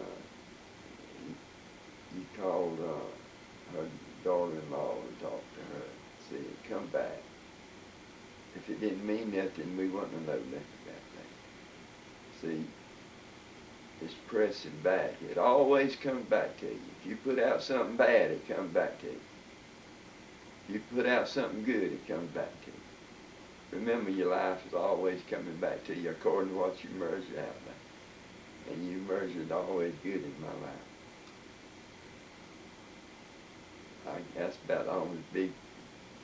you called her daughter-in-law and talked to her. Said, "Come back." If it didn't mean nothing, we wouldn't have known nothing about that. See, it's pressing back. It always comes back to you. If you put out something bad, it comes back to you. If you put out something good, it comes back to you. Remember, your life is always coming back to you according to what you measure out there. And you measured always good in my life. That's about all the big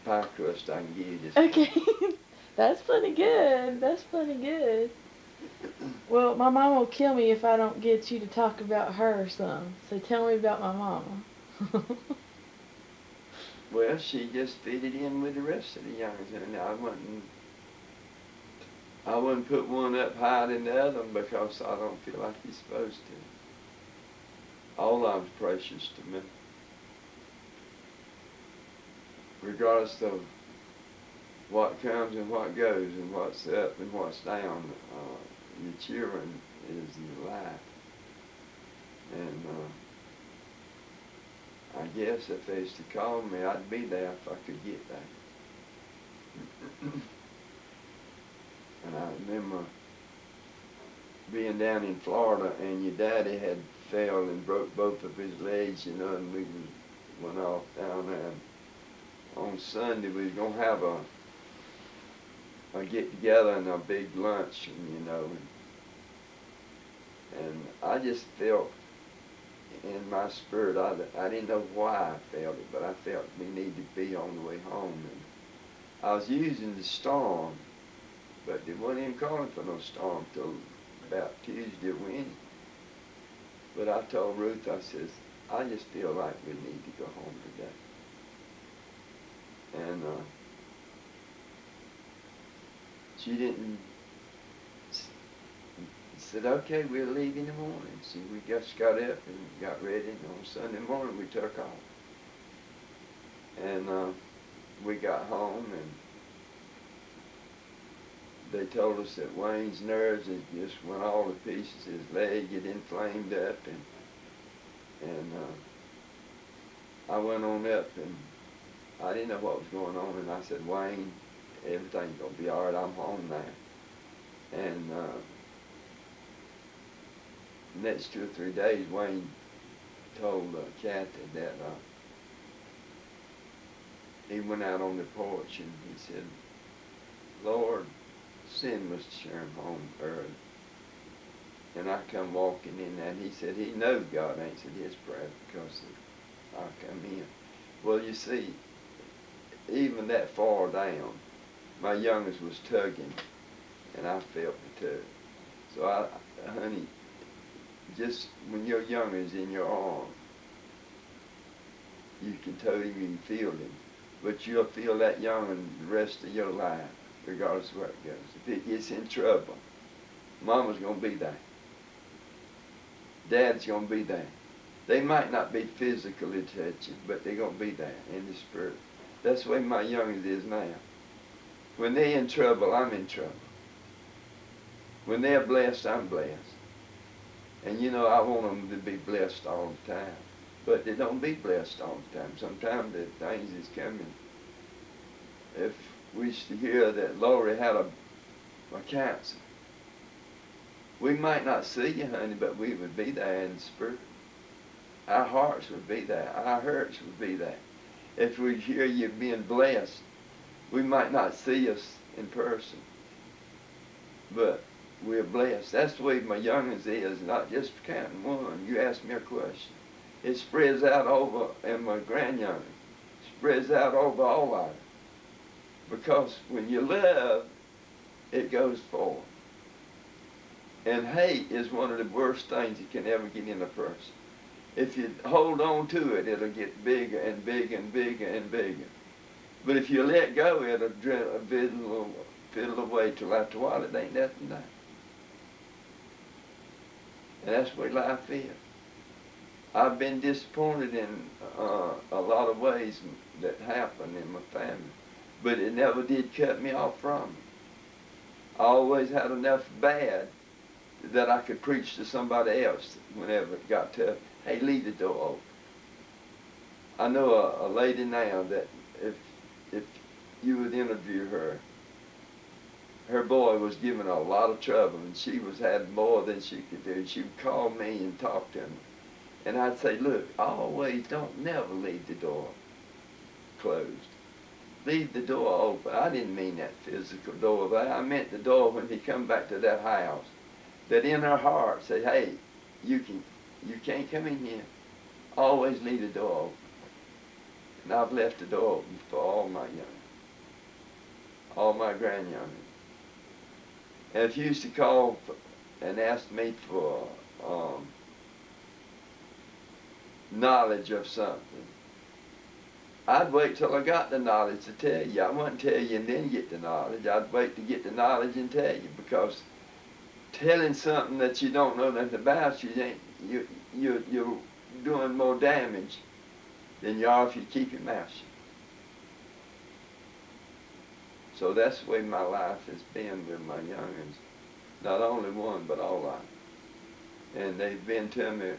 pie crust I can give you this Okay. That's plenty good. That's plenty good. Well, my mom will kill me if I don't get you to talk about her some. So tell me about my mama. Well, she just fitted in with the rest of the youngers, and I wouldn't put one up higher than the other because I don't feel like you're supposed to. All of them's precious to me. Regardless of what comes and what goes and what's up and what's down, your children is your life. And I guess if they was to call me, I'd be there if I could get there. And I remember being down in Florida, and your daddy had fell and broke both of his legs, and we went off down there. And on Sunday, we was going to have a get-together and a big lunch, and I just felt in my spirit, I didn't know why I felt it, but I felt we needed to be on the way home. And I was using the storm, but they wasn't even calling for no storm till about Tuesday or Wednesday. But I told Ruth, I says, I just feel like we need to go home today. And she didn't, said, okay, we'll leave in the morning. See, we just got up and got ready, and on Sunday morning we took off. And we got home, and they told us that Wayne's nerves had just went all to pieces. His leg had inflamed up, and I went on up, and I didn't know what was going on, and I said, Wayne, everything's going to be all right. I'm home now. And next 2 or 3 days, Wayne told Kathy that he went out on the porch and he said, Lord, send Mr. Sherron home early. And I come walking in there, and he said he knows God answered his prayer because I come in. Well, you see, even that far down, my youngest was tugging, and I felt the tug. So honey, just when your youngest in your arm, you can tow him, you can feel him, but you'll feel that youngin' the rest of your life, regardless of where it goes. If it gets in trouble, Mama's gonna be there. Dad's gonna be there. They might not be physically touching, but they're gonna be there in the spirit. That's the way my youngest is now. When they're in trouble, I'm in trouble. When they're blessed, I'm blessed. And you know, I want them to be blessed all the time. But they don't be blessed all the time. Sometimes the things is coming. If we used to hear that Lori had a cancer, we might not see you, honey, but we would be there in the spirit. Our hearts would be there. Our hurts would be there. If we hear you being blessed, we might not see us in person, but we're blessed. That's the way my youngest is, not just counting one. You asked me a question. It spreads out over, and my grandyoungest spreads out over all of it. Because when you love, it goes forward. And hate is one of the worst things that can ever get in a person. If you hold on to it, it'll get bigger and bigger and bigger and bigger. But if you let go, it'll fiddle away till after a while it ain't nothing there. And that's the way life is. I've been disappointed in a lot of ways that happened in my family, but it never did cut me off from it. I always had enough bad that I could preach to somebody else whenever it got tough. Hey, leave the door open. I know a lady now that if you would interview her, her boy was giving a lot of trouble, and she was having more than she could do. She would call me and talk to me. And I'd say, look, always never leave the door closed. Leave the door open. I didn't mean that physical door there. I meant the door when he come back to that house. That in her heart say, hey, you can't come in here. Always leave the door open. And I've left the door open for all my grandyoungers. And if you used to call and ask me for knowledge of something, I'd wait till I got the knowledge to tell you. I wouldn't tell you and then get the knowledge. I'd wait to get the knowledge and tell you, because telling something that you don't know nothing about, you're doing more damage than you are if you keep your mouth shut. So that's the way my life has been with my youngins. Not only one, but all of them. And they've been to me,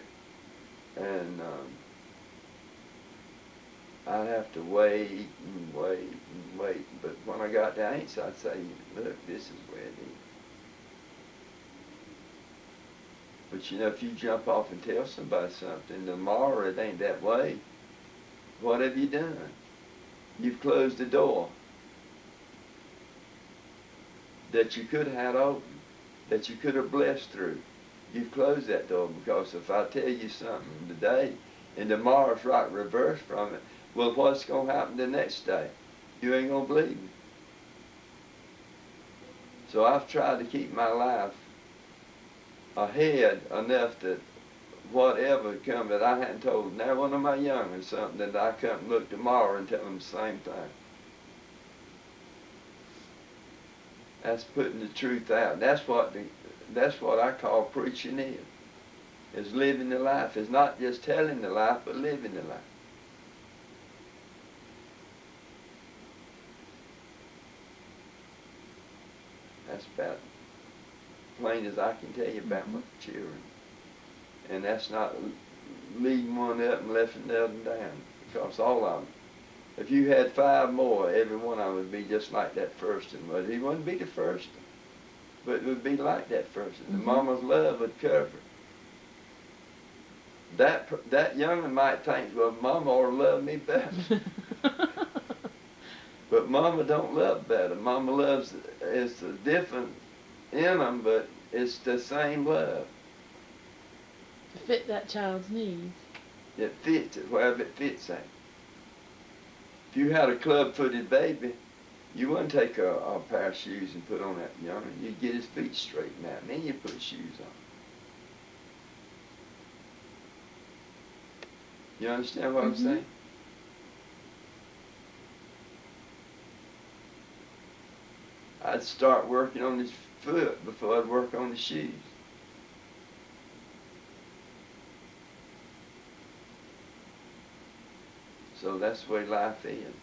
and I'd have to wait and wait and wait. But when I got the answer, I'd say, look, this is where it is. But you know, if you jump off and tell somebody something, tomorrow it ain't that way. What have you done? You've closed the door that you could have had open, that you could have blessed through. You've closed that door, because if I tell you something today and tomorrow's right reverse from it, well, what's going to happen the next day? You ain't going to believe me. So I've tried to keep my life ahead enough that whatever come that I hadn't told now one of my youngins something, that I come look tomorrow and tell them the same thing. That's putting the truth out. That's what I call preaching is living the life. It's not just telling the life, but living the life. That's about plain as I can tell you about my children. And that's not leading one up and left another down. because all of them. If you had 5 more, every one of them would be just like that first one. He wouldn't be the first, but it would be like that first. The mama's love would cover. That young'un might think, well, Mama ought to love me better. But Mama don't love better. Mama loves, it's different in them, but it's the same love. To fit that child's needs. It fits it, wherever it fits at. If you had a club-footed baby, you wouldn't take a pair of shoes and put on that young'un. You'd get his feet straightened out, and then you put shoes on. You understand what I'm saying? I'd start working on his foot before I'd work on the shoes. So that's the way life is.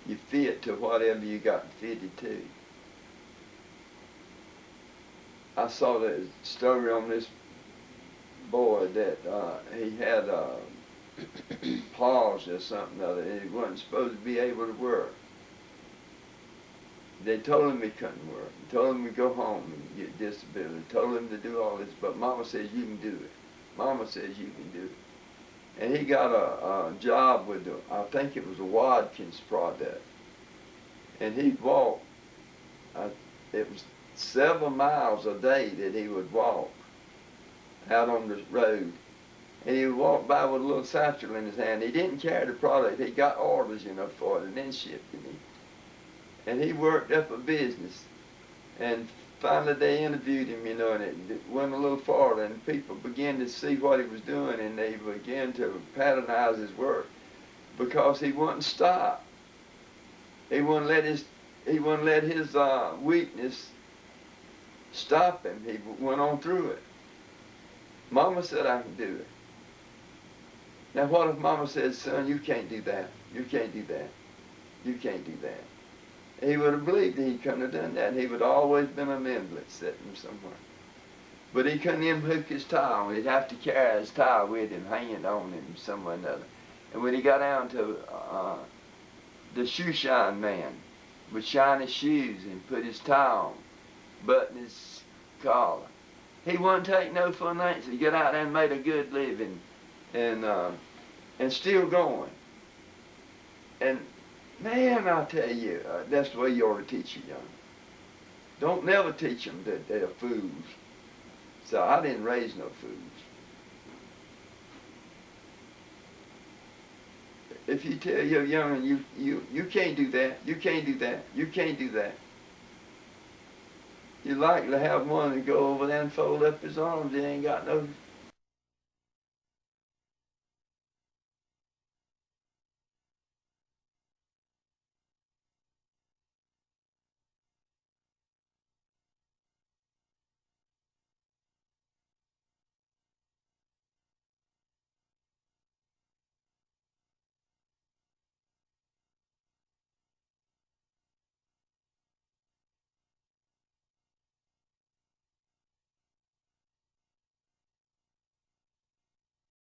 You fit to whatever you got fitted to. I saw the story on this boy that he had palsy or something or other, and he wasn't supposed to be able to work. They told him he couldn't work. They told him to go home and get disability. They told him to do all this, but Mama says you can do it. Mama says you can do it. And he got a job with, I think it was a Watkins product. And he'd walk, it was several miles a day that he would walk out on the road. And he would walk by with a little satchel in his hand. He didn't carry the product. He got orders, you know, for it and then shipped it in. And he worked up a business. And finally they interviewed him, you know, and it went a little farther, and people began to see what he was doing, and they began to patronize his work because he wouldn't stop. He wouldn't let his weakness stop him. He went on through it. Mama said, I can do it. Now what if Mama said, son, you can't do that. You can't do that. You can't do that. He would have believed that he couldn't have done that. He would have always been an invalid sitting somewhere. But he couldn't even hook his towel. He'd have to carry his towel with him, hanging on him somewhere or another. And when he got down to the shoe shine man would shine his shoes and put his towel on, button his collar. He wouldn't take no for an answer. He got out there and made a good living and still going. And man, I tell you, that's the way you ought to teach your young. Don't never teach them that they're fools. So I didn't raise no fools. If you tell your young'un, you can't do that, you can't do that, you can't do that, you're likely to have one to go over there and fold up his arms. He ain't got no